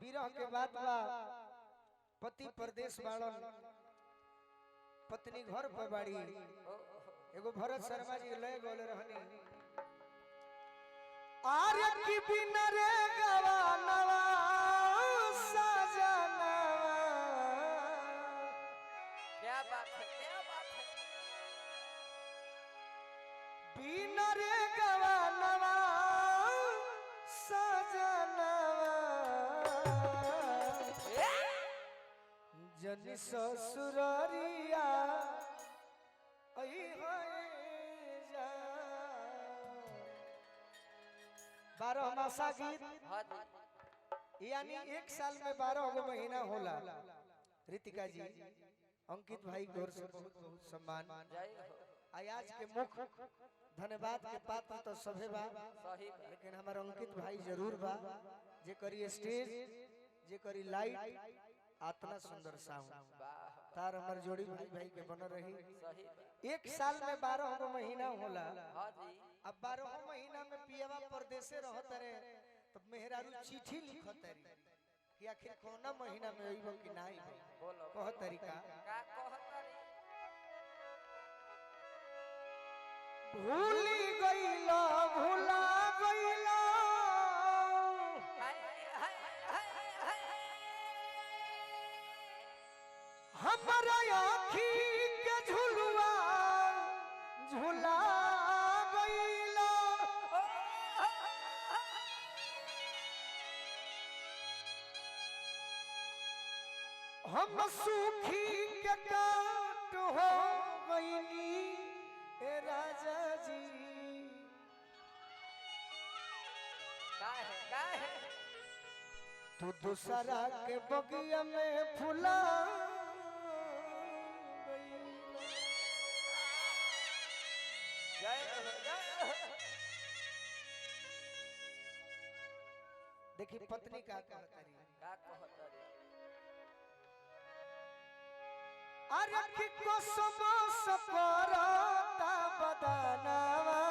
विरह के बात बा पति परदेश बाड़न पत्नी घर पर बाड़ी एगो भरत शर्मा जी लय गोले रहनी आर्य की बिना रे गवानवा सजना क्या बात है क्या बात है बिना रे गवानवा सजना जन ससुरारिया आई जा 12 मासा गीत यानी एक साल में 12 गो महीना होला। रितिका जी अंकित भाई गौर से बहुत बहुत सम्मान आज के मुख्य धन्यवाद के पात्र तो सभे बा लेकिन हमारे अंकित भाई जरूर बा जे करी स्टेज जे करी लाइट आतना सुंदर साउंड तार हमार जोड़ी भाई भाई के बन रही एक साल में 12 गो महीना होला। अब 12 महीना में पियवा परदेसे रहत रे तो मेहरारू चिट्ठी लिखत रे कि आखिर कोना महीना में अइबो कि नाही बोलो कह तरीका का कहतरी भूली गइलो भुला गइलो हमरा आँखी के झुलुआ झुला गइला हम सूखी के काट हो गइनी ए राजा जी का है तू दूसरा के बगिया में फुला देखी पत्नी का कहतरी अरे की कसम सपरता बदनावा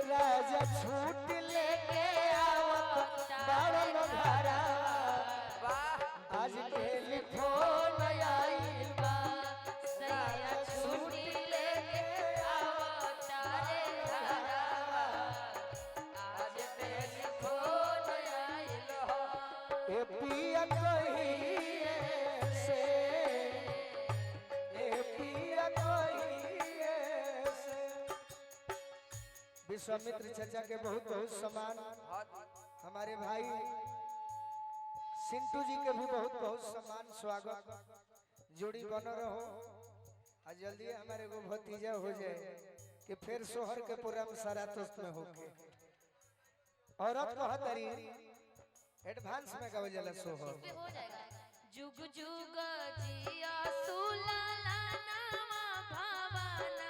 राजा छूट लेके आवत बाड़न घरा आज टेलीफोन आइल बा राजा छूट लेके आवत रे घरा आज टेलीफोन आइल हो ए पिया कहिए से ए पिया कहिए से विश्वामित्र चाचा के बहुत बहुत सम्मान हमारे भाई सिंटू जी के भी बहुत बहुत सम्मान स्वागत जोड़ी बन रहो और जल्दी हमारे को भतीजा हो जाए कि फिर सोहर के प्रोग्राम सारा दोस्त में होके औरत को हतरी एडवांस में गावे जला सोहर हो जाएगा जुग जुग जिया सुलाला नामा भावना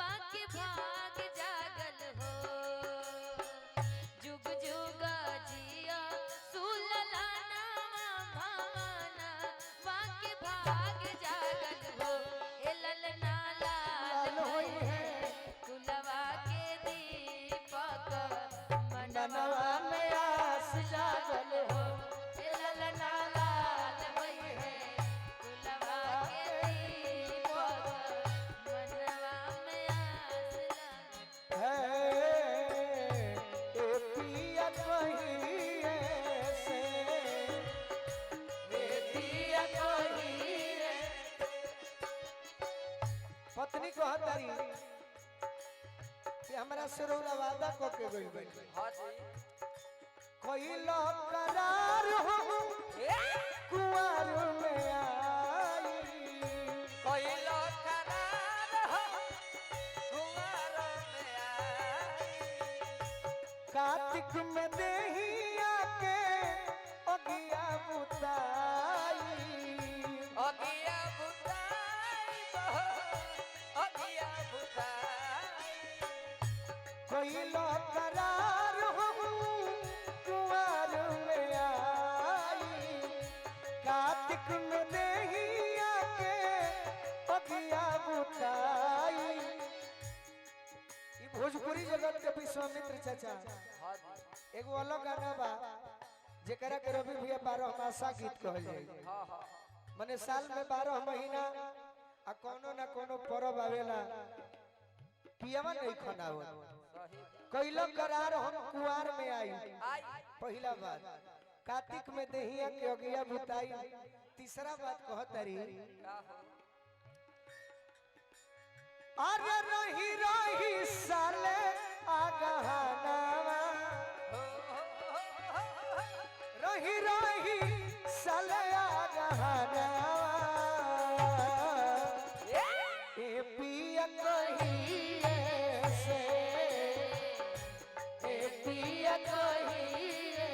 बाकी भाग जागल हो जुग जुग जिया सुलाला नामा भावना बाकी भाग जागल हो ए ललना लाल होई है कुलवा के दीपक मनवा में आस जागल हो ए ललना लाल होई है कुलवा के दीपक मनवा में आस जागल है कहतारी कि हमरा से रौरा वादा क के गइल बा हाँ जी कइलो करार हो कुंवर में आई कोइलो करार हो कुंवर में आई कार्तिक में देहिया के अगिया बुताई अगिया बुताई बहो अगिया बुताई कइलो करार हो कुंवर में आई कार्तिक में देहिया के अगिया बुताई ई भोजपुरी जगत के विश्वामित्र चाचा हाँ जी एगो अलग गाना बा जेकरा के रवि भैया 12 मासा गीत कहल जाई हाँ हाँ माने साल में 12 महीना आ कोनो ना कोनो पर्व आवेला पियवा नहीं खनाव सही कइलो करार हम कुआर में आई आई पहला बात कार्तिक में देहिया के अगिया बुताई तीसरा बात कहतरी का हो अरे रही रही साले आगहनावा रही रही साले आगहनावा ए पिया कहिए से ए पिया कहिए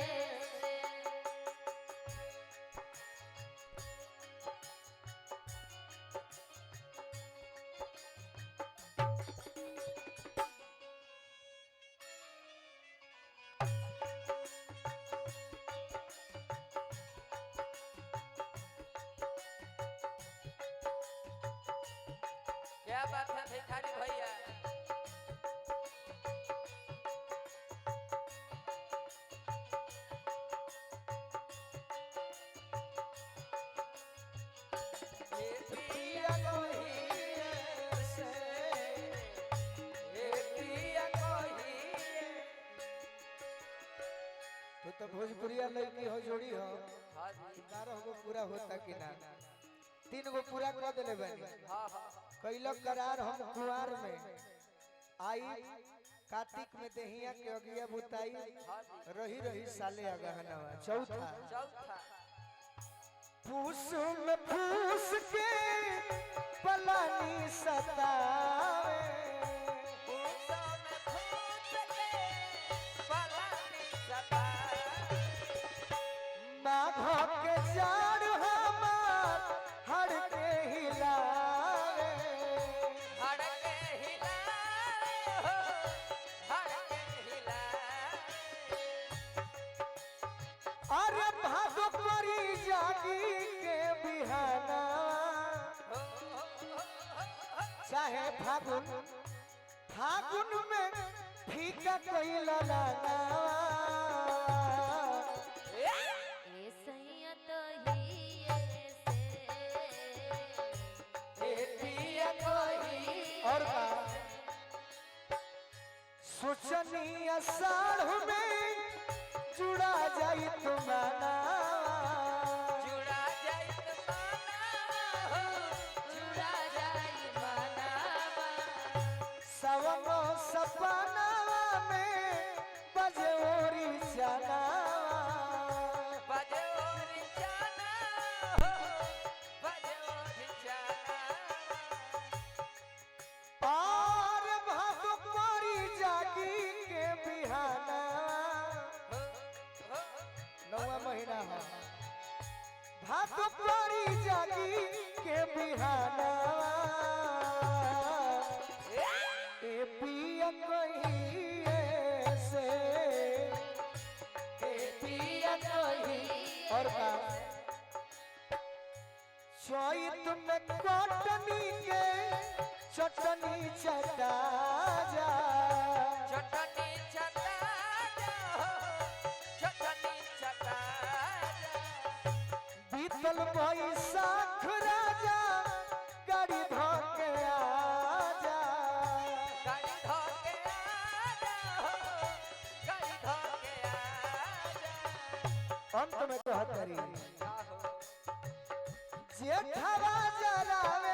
क्या बात है भिखारी भैया ये पिया कहिए से ये पिया कहिए तू तो भोजपुरिया लड़की हो जोड़ी हो हाँ जी 12 गो पूरा होता कि ना 3 गो पूरा कर देले बानी हाँ हाँ कैलो करार हम कुआर में आई कार्तिक में देहिया के अगिया बुताई हाँ जी रही रही साले अगहनवा चौथा चौथा फूस में फूस के पलानी सतावे फूसों में फूस के पलानी सताए माघ के जाड़ हमार हर के हिलावे हड़के हिलाए हो हड़के हिलाए अरे भादो परी जागी के बिहाना चाहे फागुन फागुन में फीका कइला लाना ए सैया तो हिए से ए पिया कोई और का सोचनी अषाढ़ में जुड़ा जाई तुम्हारा जुड़ा जाइत माना हो जुड़ा जाई मनावा सवनो सपना में बजोरी चना बजे ओरी जाना हो बजे ओरी जाना और भादो परी जागी के बिहाना नौवा महीना है भादो परी जागी के बिहाना ए पिया कहिए से ए पिया कही और का चैत में कटनी के चटनी चटा जा चटनी चटा हो चटनी चटा बीतल बैसाख राजा गाड़ी धोके आजा गाड़ी धोके आजा हो गाड़ी धोके आजा अंत में कहतरी का हो जेठवा जरावे